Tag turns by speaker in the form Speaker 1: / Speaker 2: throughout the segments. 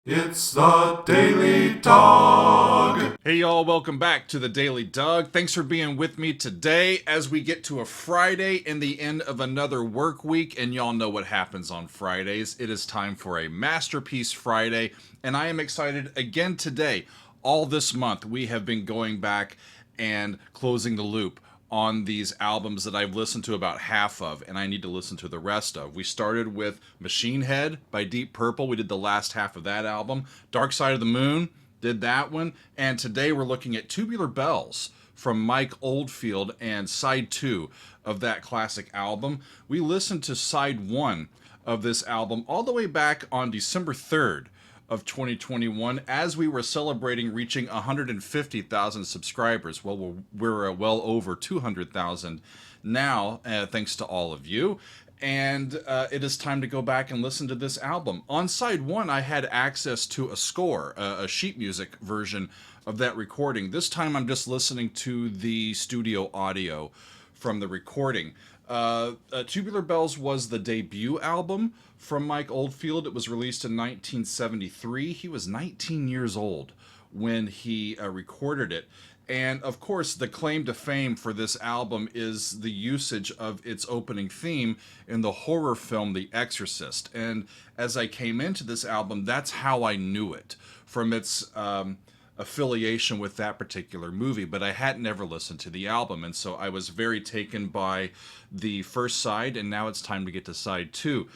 Speaker 1: It's the Daily Dog.
Speaker 2: Hey y'all, welcome back to the Daily Dog. Thanks for being with me today as we get to a Friday and the end of another work week. And y'all know what happens on Fridays. It is time for a Masterpiece Friday, and I am excited again today. All this month, we have been going back and closing the loop on these albums that I've listened to about half of, and I need to listen to the rest of. We started with Machine Head by Deep Purple. We did the last half of that album. Dark Side of the Moon, did that one. And today we're looking at Tubular Bells from Mike Oldfield and side 2 of that classic album. We listened to side 1 of this album all the way back on December 3rd of 2021 as we were celebrating reaching 150,000 subscribers. Well, we're well over 200,000 now, thanks to all of you. And it is time to go back and listen to this album. On side 1, I had access to a score, a sheet music version of that recording. This time I'm just listening to the studio audio from the recording. Tubular Bells was the debut album from Mike Oldfield. It was released in 1973. He was 19 years old when he recorded it. And of course, the claim to fame for this album is the usage of its opening theme in the horror film The Exorcist. And as I came into this album, that's how I knew it, from its affiliation with that particular movie, but I hadn't ever listened to the album, and so I was very taken by the first side, and now it's time to get to side 2.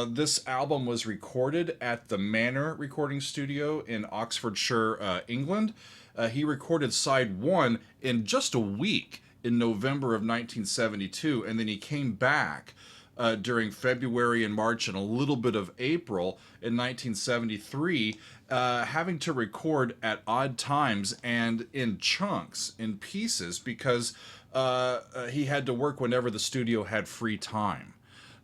Speaker 2: This album was recorded at the Manor Recording Studio in Oxfordshire, England. He recorded side 1 in just a week in November of 1972, and then he came back during February and March and a little bit of April in 1973, having to record at odd times and in chunks, in pieces, because he had to work whenever the studio had free time.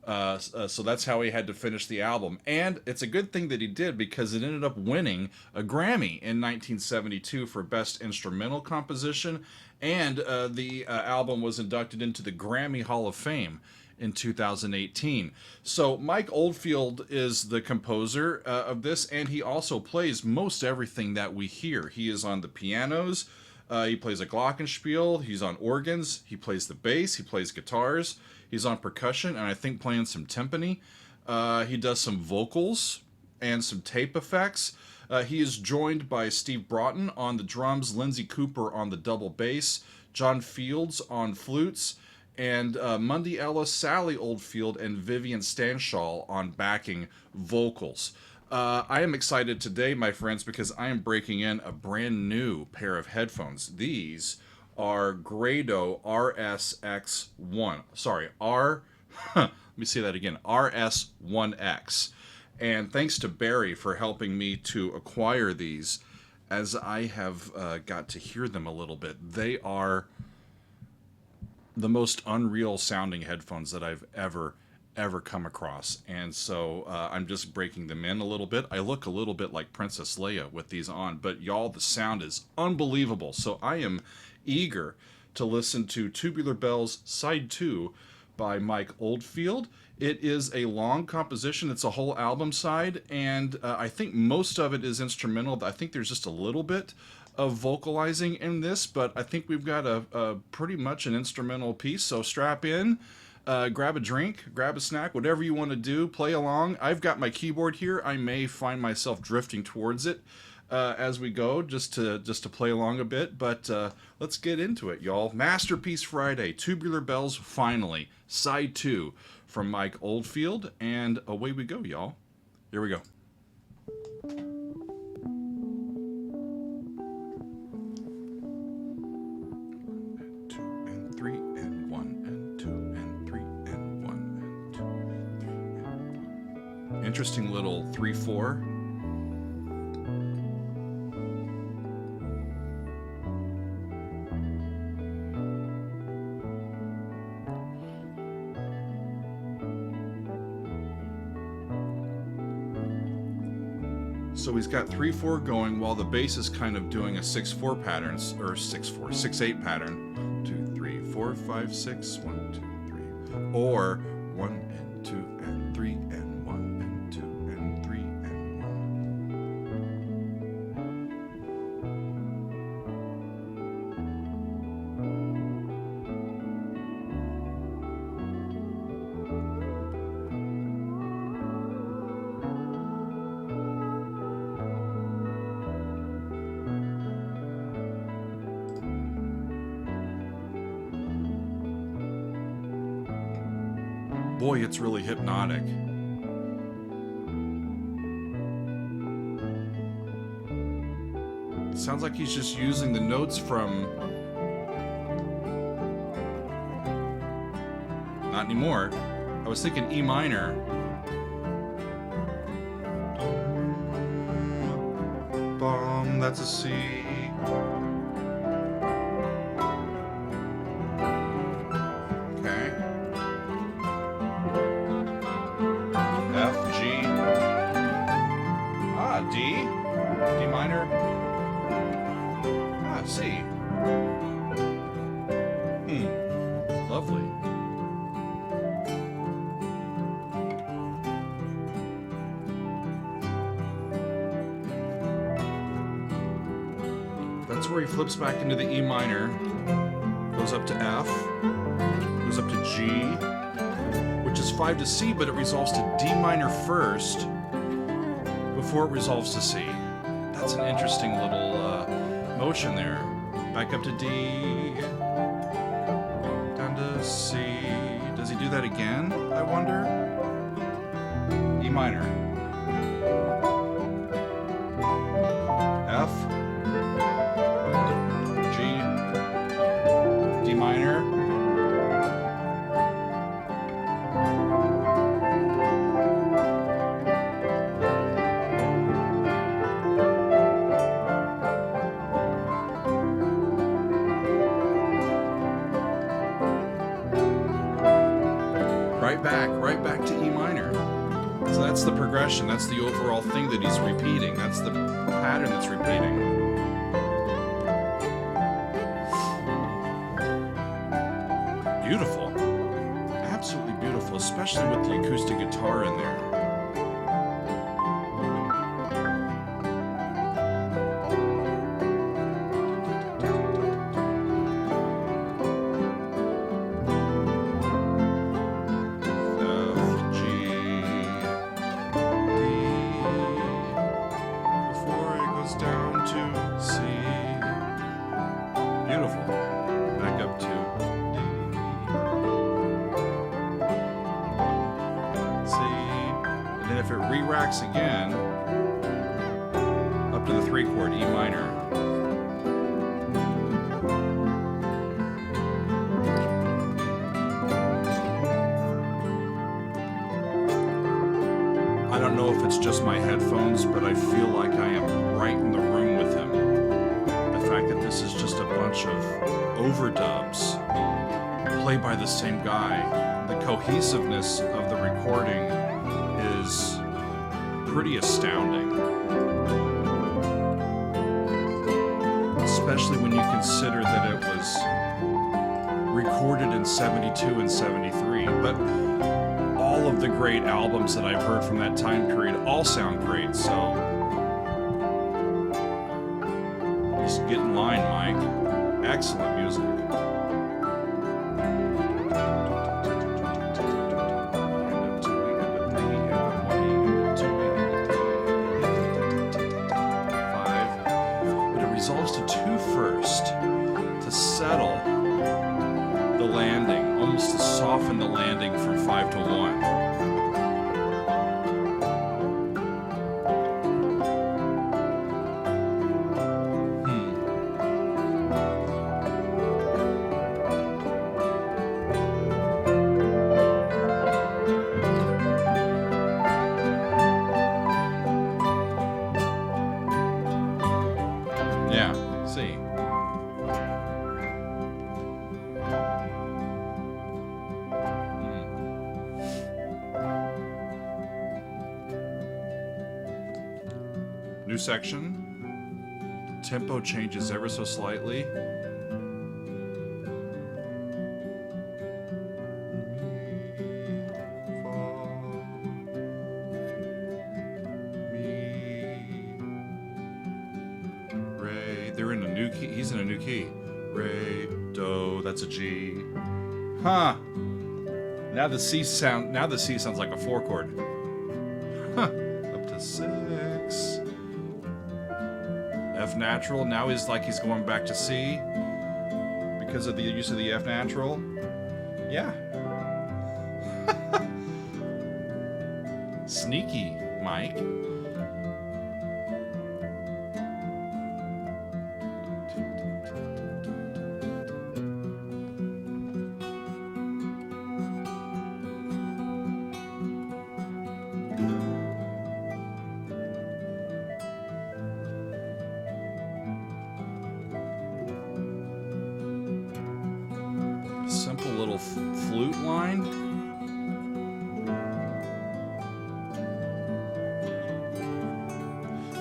Speaker 2: So that's how he had to finish the album. And it's a good thing that he did, because it ended up winning a Grammy in 1972 for Best Instrumental Composition, and the album was inducted into the Grammy Hall of Fame in 2018. So Mike Oldfield is the composer of this, and he also plays most everything that we hear. He is on the pianos, he plays a glockenspiel, he's on organs, he plays the bass, he plays guitars, he's on percussion, and I think playing some timpani. He does some vocals and some tape effects. He is joined by Steve Broughton on the drums, Lindsey Cooper on the double bass, John Fields on flutes, and Mundy Ellis, Sally Oldfield, and Vivian Stanshall on backing vocals. I am excited today, my friends, because I am breaking in a brand new pair of headphones. These are Grado RSX1. Sorry, let me say that again, RS1X. And thanks to Barry for helping me to acquire these, as I have got to hear them a little bit. They are the most unreal sounding headphones that I've ever come across, and so I'm just breaking them in a little bit. I look a little bit like Princess Leia with these on, but y'all, the sound is unbelievable. So I am eager to listen to Tubular Bells Side 2 by Mike Oldfield. It is a long composition. It's a whole album side, and I think most of it is instrumental. I think there's just a little bit of vocalizing in this, but I think we've got a pretty much an instrumental piece. So strap in, grab a drink, grab a snack, whatever you want to do, play along. I've got my keyboard here. I may find myself drifting towards it as we go, just to play along a bit. But let's get into it, y'all. Masterpiece Friday, Tubular Bells, finally, side 2 from Mike Oldfield, and away we go, y'all. Here we go. 3 and 1 and 2 and 3 and 1 and 2 and 3 and 1. Interesting little 3/4. So he's got 3/4 going while the bass is kind of doing a 6/4 pattern, or 6/4, 6/8 pattern. 1, 2, 3, 4, 5, 6, 1, 2, 3. Or 1 and 2 and 3 and 1 and 2 and 3 and 1. Boy, it's really hypnotic. It sounds like he's just using the notes from... Not anymore. I was thinking E minor. Bum, that's a C. Okay. F, G. Ah, D. D minor. Ah, C. Lovely. That's where he flips back into the E minor, goes up to F, goes up to G, which is 5 to C, but it resolves to D minor first before it resolves to C. That's an interesting little motion there. Back up to D, down to C. Does he do that again, I wonder? E minor. F. D minor. Right back to E minor. So that's the progression. That's the overall thing that he's repeating. That's the pattern that's repeating. Beautiful. Absolutely beautiful, especially with the acoustic guitar in there. F, G, D, before it goes down to C. Beautiful. Back up to if it re-racks again, up to the 3 chord, E minor. I don't know if it's just my headphones, but I feel like I am right in the room with him. The fact that this is just a bunch of overdubs played by the same guy, the cohesiveness of the recording is pretty astounding. Especially when you consider that it was recorded in 72 and 73. But all of the great albums that I've heard from that time period all sound great, so just get in line, Mike. Excellent music. Resolves to 2 first to settle the landing, almost to soften the landing from 5 to 1. Yeah, see. New section. Tempo changes ever so slightly. They're in a new key. He's in a new key. Re, do, that's a G. Huh. Now the C sounds like a 4 chord. Huh. Up to 6. F natural. Now he's going back to C because of the use of the F natural. Yeah. sneaky, Mike. Simple little flute line.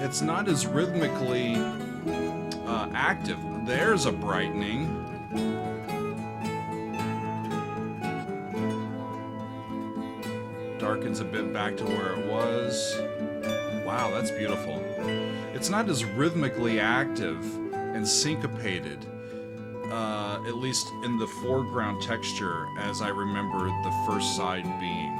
Speaker 2: It's not as rhythmically active. There's a brightening. Darkens a bit back to where it was. Wow, that's beautiful. It's not as rhythmically active and syncopated, at least in the foreground texture, as I remember the first side being.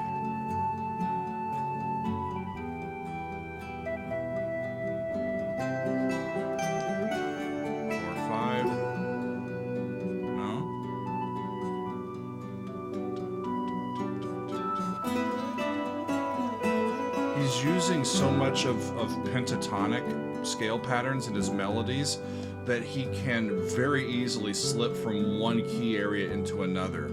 Speaker 2: Using so much of pentatonic scale patterns in his melodies that he can very easily slip from one key area into another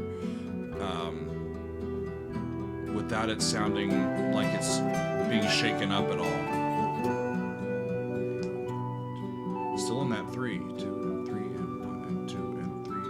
Speaker 2: without it sounding like it's being shaken up at all. Still in that 3, 2, and 3, and 1, and 2, and 3, and...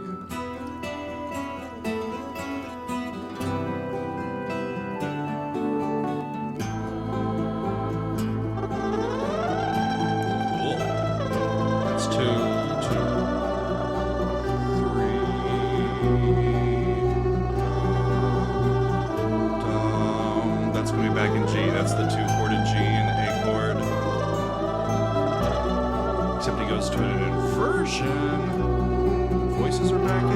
Speaker 2: Back in G, that's the 2-chorded G and A chord. Except he goes to an inversion. Voices are back in.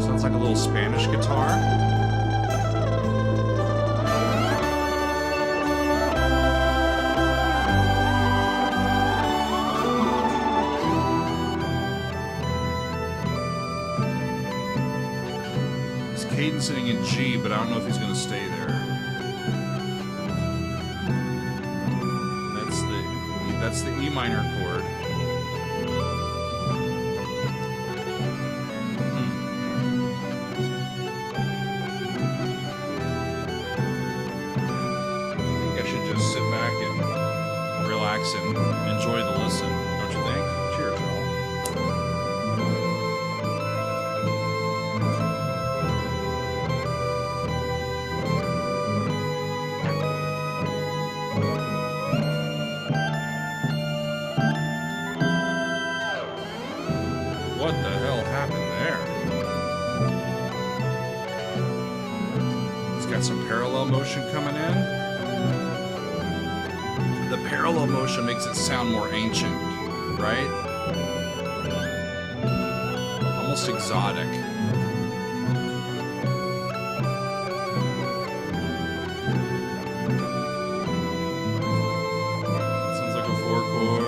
Speaker 2: Sounds like a little Spanish guitar. Sitting in G, but I don't know if he's going to stay there. That's the E minor chord. I think I should just sit back and relax and enjoy the listen, don't you think? Cheers, y'all. What the hell happened there? It's got some parallel motion coming in. The parallel motion makes it sound more ancient, right? Almost exotic. Sounds like a 4-chord.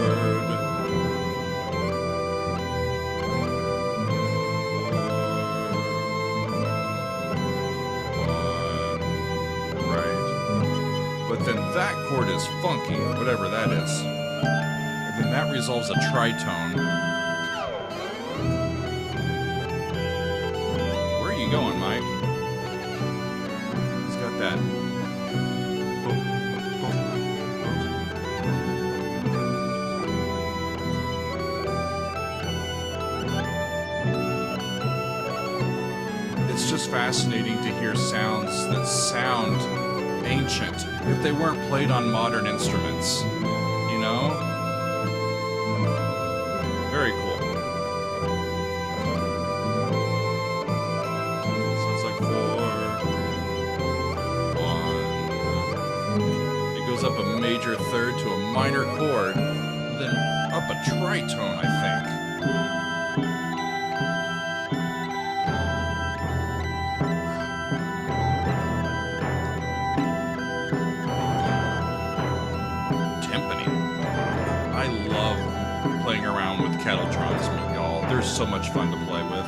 Speaker 2: But then that chord is funky, whatever that is. And then that resolves a tritone. Where are you going, Mike? He's got that. It's just fascinating to hear sounds that sound ancient if they weren't played on modern instruments, you know? Very cool. Sounds like 4, 1. It goes up a major third to a minor chord, then up a tritone, I think. I love playing around with kettle drums, y'all. They're so much fun to play with.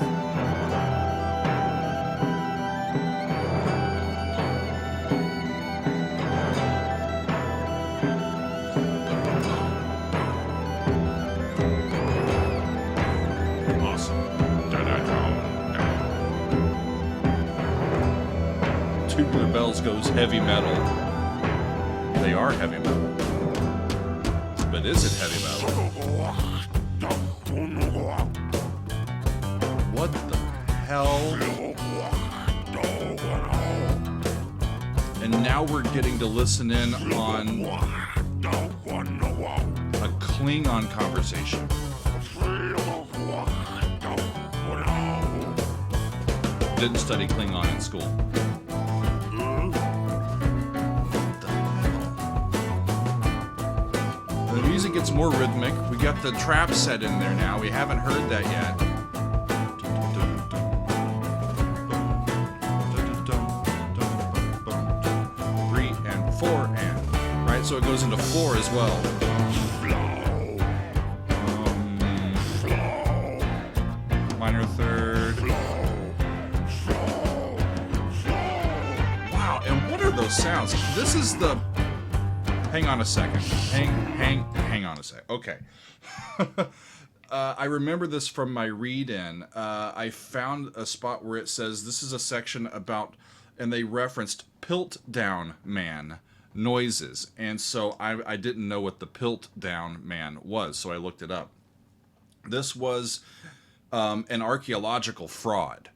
Speaker 2: Tubular Bells goes heavy metal. They are heavy metal. But is it heavy metal? What the hell? And now we're getting to listen in on a Klingon conversation. Didn't study Klingon in school. The music gets more rhythmic. We got the trap set in there now. We haven't heard that yet. 3 and 4 and right, so it goes into 4 as well. Minor third. Wow, and what are those sounds? This is the. Hang on a second. Hang on a sec. Okay. I remember this from my read-in. I found a spot where it says this is a section about, and they referenced Piltdown Man noises. And so I didn't know what the Piltdown Man was, so I looked it up. This was an archaeological fraud.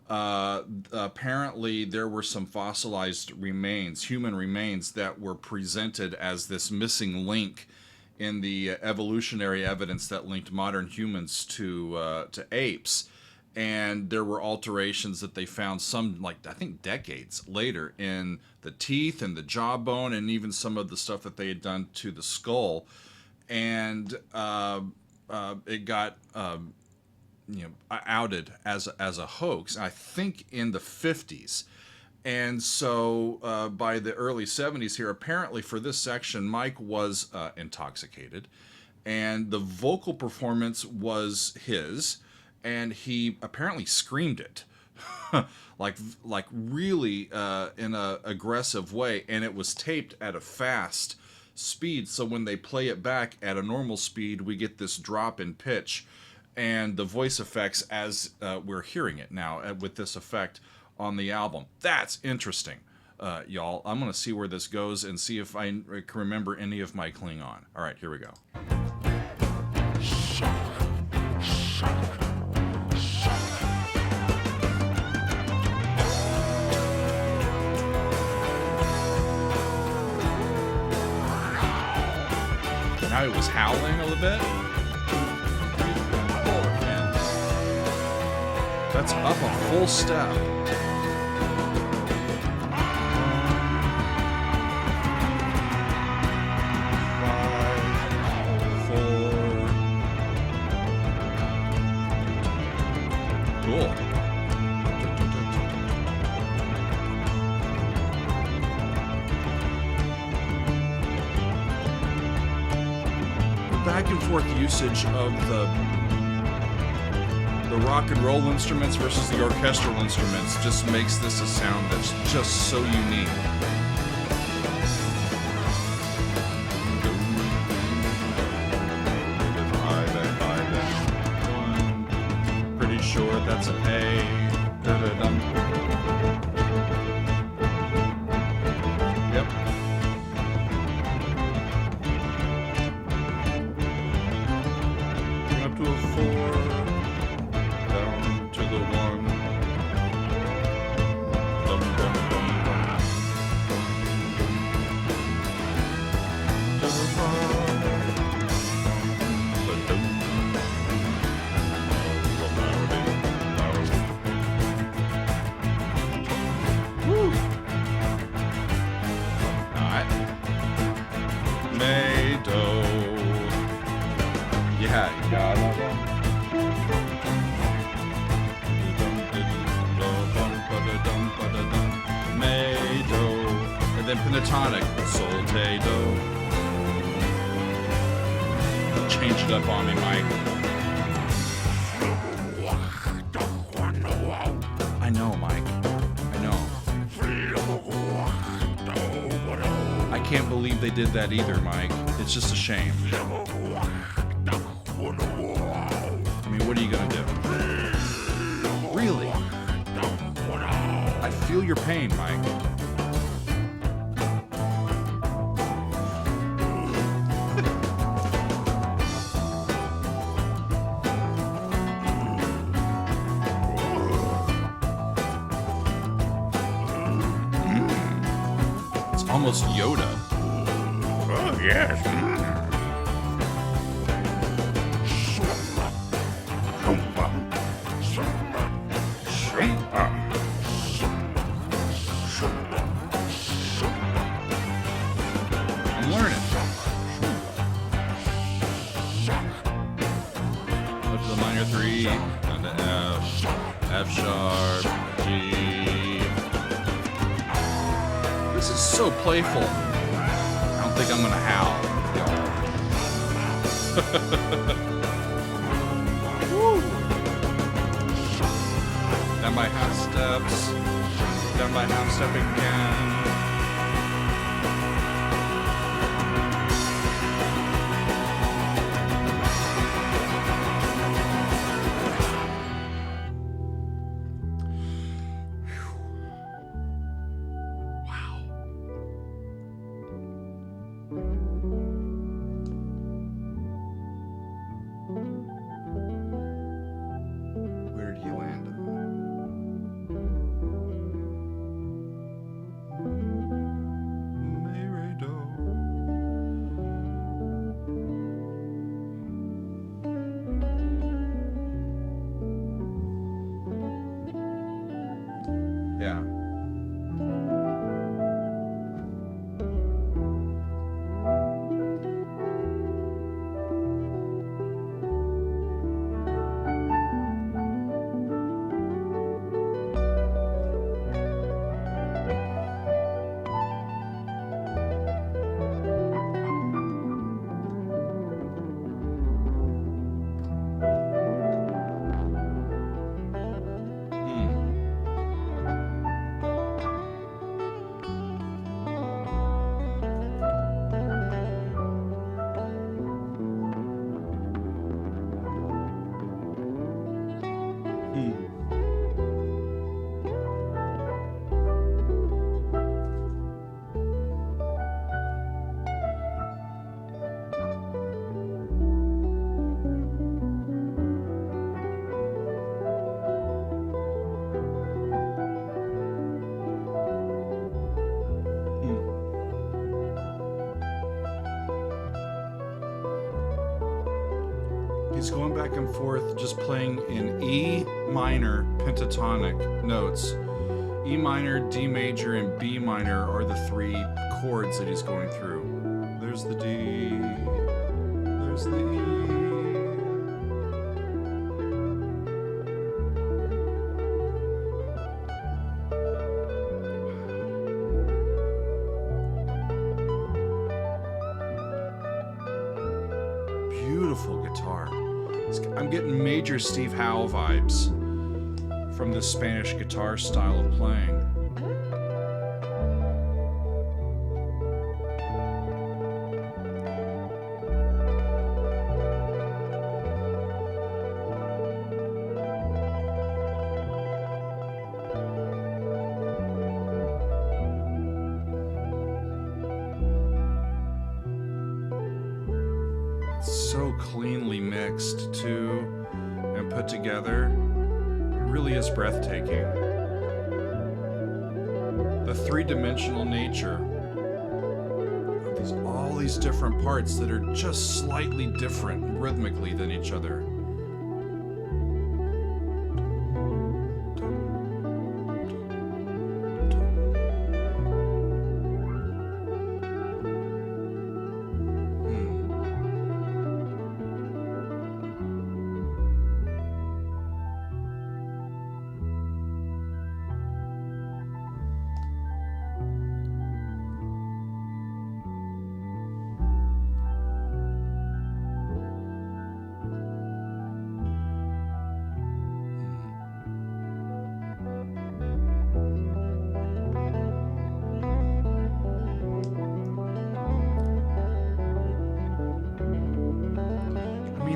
Speaker 2: Apparently there were some fossilized remains, human remains, that were presented as this missing link in the evolutionary evidence that linked modern humans to apes. And there were alterations that they found some, like, I think decades later, in the teeth and the jawbone and even some of the stuff that they had done to the skull. And it got outed as a hoax, I think in the 50s. And so by the early 70s here, apparently for this section, Mike was intoxicated, and the vocal performance was his, and he apparently screamed it like really in a aggressive way, and it was taped at a fast speed, so when they play it back at a normal speed, we get this drop in pitch and the voice effects as we're hearing it now with this effect on the album. That's interesting, y'all. I'm going to see where this goes and see if I can remember any of my Klingon. All right, here we go. Now it was howling a little bit. That's up a full step. 5, 4. Cool. Back and forth usage of the rock and roll instruments versus the orchestral instruments just makes this a sound that's just so unique. Pretty sure that's an A. Yep. Up to a 4. To the 1. Dum, dum, dum, dum. To the 5. Woo! Alright. May-do. Yeah, you got it. May-do, and then pentatonic, sol-te-do. change it up on me, Mike. I know, Mike. I know. I can't believe they did that either, Mike. It's just a shame. I mean, what are you gonna do? Really? I feel your pain, Mike. It's almost Yoda.
Speaker 3: Oh, yes.
Speaker 2: I'm learning. Up to the minor 3, down to F, F sharp, G. This is so playful. I don't think I'm gonna howl. Woo. Down by half steps. Down by half step again. Where did you land? Yeah. He's going back and forth, just playing in E minor pentatonic notes. E minor, D major, and B minor are the 3 chords that he's going through. There's the D, there's the E. Beautiful guitar. I'm getting major Steve Howe vibes from this Spanish guitar style of playing. So cleanly mixed too and put together. It really is breathtaking. The 3-dimensional nature of all these different parts that are just slightly different rhythmically than each other.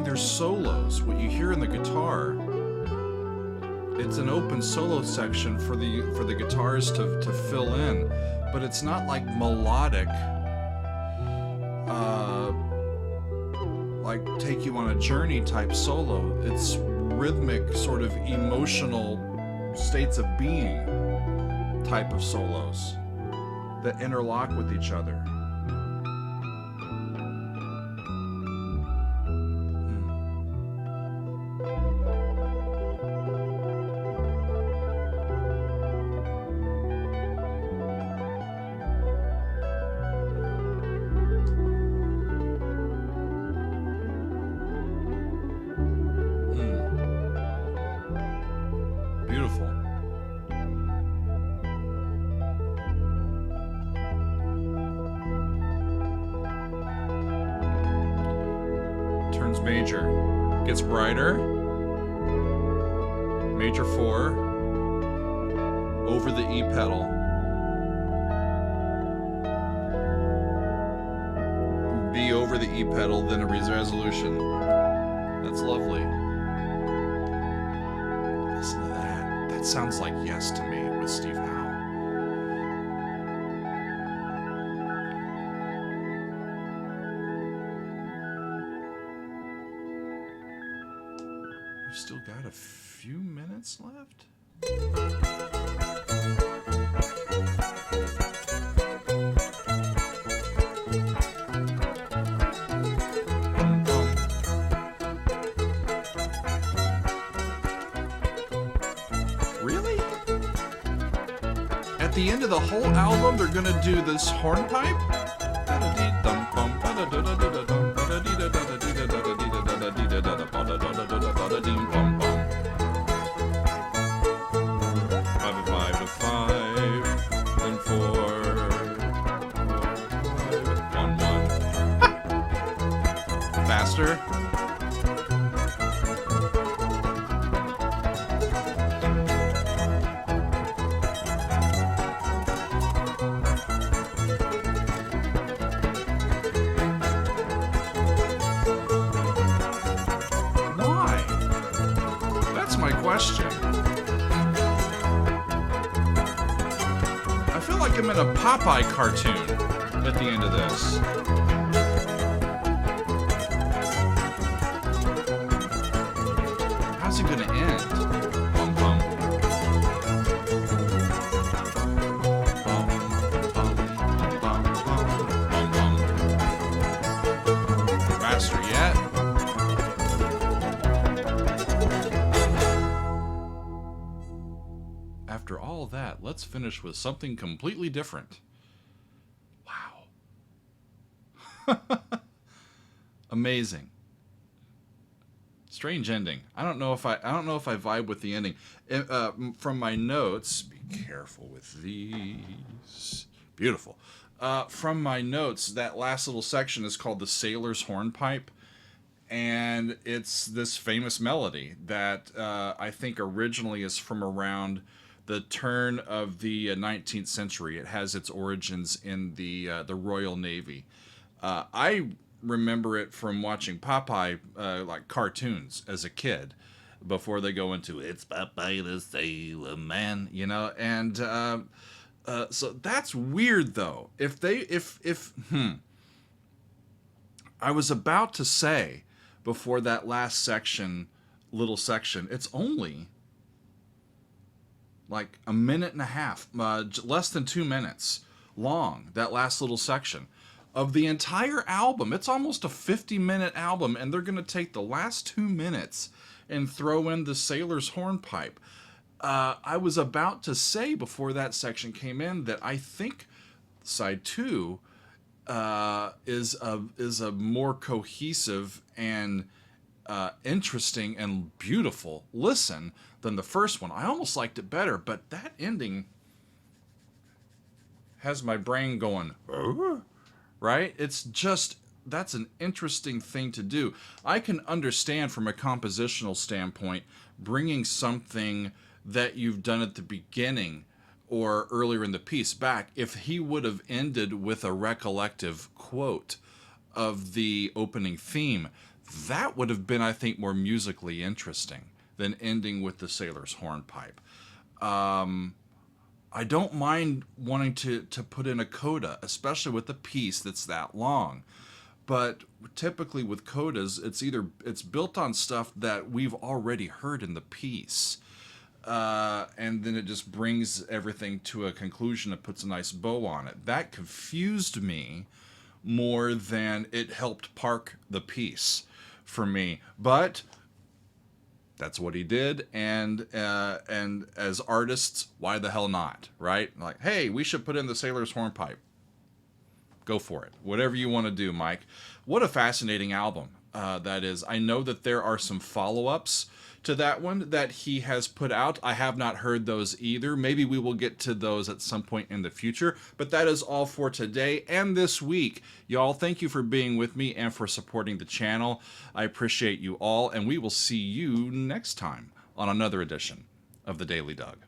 Speaker 2: there's solos. What you hear in the guitar, it's an open solo section for the guitars to fill in, but it's not like melodic, like take you on a journey type solo. It's rhythmic, sort of emotional states of being type of solos that interlock with each other. Beautiful. Turns major. Gets brighter. Major 4. Over the E pedal. B over the E pedal, then a resolution. That's lovely. Listen to that. That sounds like Yes to me with Steve Howe. We've still got a few minutes left. Really? At the end of the whole album, they're gonna do this hornpipe? Five to five, then 4, 1, 1. Faster. Why? That's my question. I feel like I'm in a Popeye cartoon at the end of this. How's it gonna end? Bum, bum. Bum, bum, bum, bum, bum. Faster yet? After all that, let's finish with something completely different. Wow. Amazing. Strange ending. I don't know if I vibe with the ending. From my notes, be careful with these. Beautiful. From my notes, that last little section is called the Sailor's Hornpipe, and it's this famous melody that I think originally is from around the turn of the 19th century. It has its origins in the Royal Navy. I remember it from watching Popeye like cartoons as a kid before they go into "It's Popeye the Sailor Man," you know, and so that's weird though. If I was about to say before that last little section, it's only like a minute and a half, less than 2 minutes long, that last little section of the entire album. It's almost a 50-minute album, and they're going to take the last 2 minutes and throw in the Sailor's Hornpipe. I was about to say before that section came in that I think side 2 is a more cohesive and interesting and beautiful listen than the first one. I almost liked it better, but that ending has my brain going, right? It's just, that's an interesting thing to do. I can understand from a compositional standpoint bringing something that you've done at the beginning or earlier in the piece back if he would have ended with a recollective quote of the opening theme, that would have been, I think, more musically interesting than ending with the sailor's hornpipe. I don't mind wanting to put in a coda, especially with a piece that's that long. But typically with codas, it's built on stuff that we've already heard in the piece. And then it just brings everything to a conclusion and puts a nice bow on it. That confused me more than it helped park the piece for me. But that's what he did, and as artists, why the hell not, right? Like, hey, we should put in the sailor's hornpipe. Go for it. Whatever you want to do, Mike. What a fascinating album that is. I know that there are some follow-ups to that one that he has put out. I have not heard those either. Maybe we will get to those at some point in the future. But that is all for today and this week. Y'all, thank you for being with me and for supporting the channel. I appreciate you all, and we will see you next time on another edition of The Daily Doug.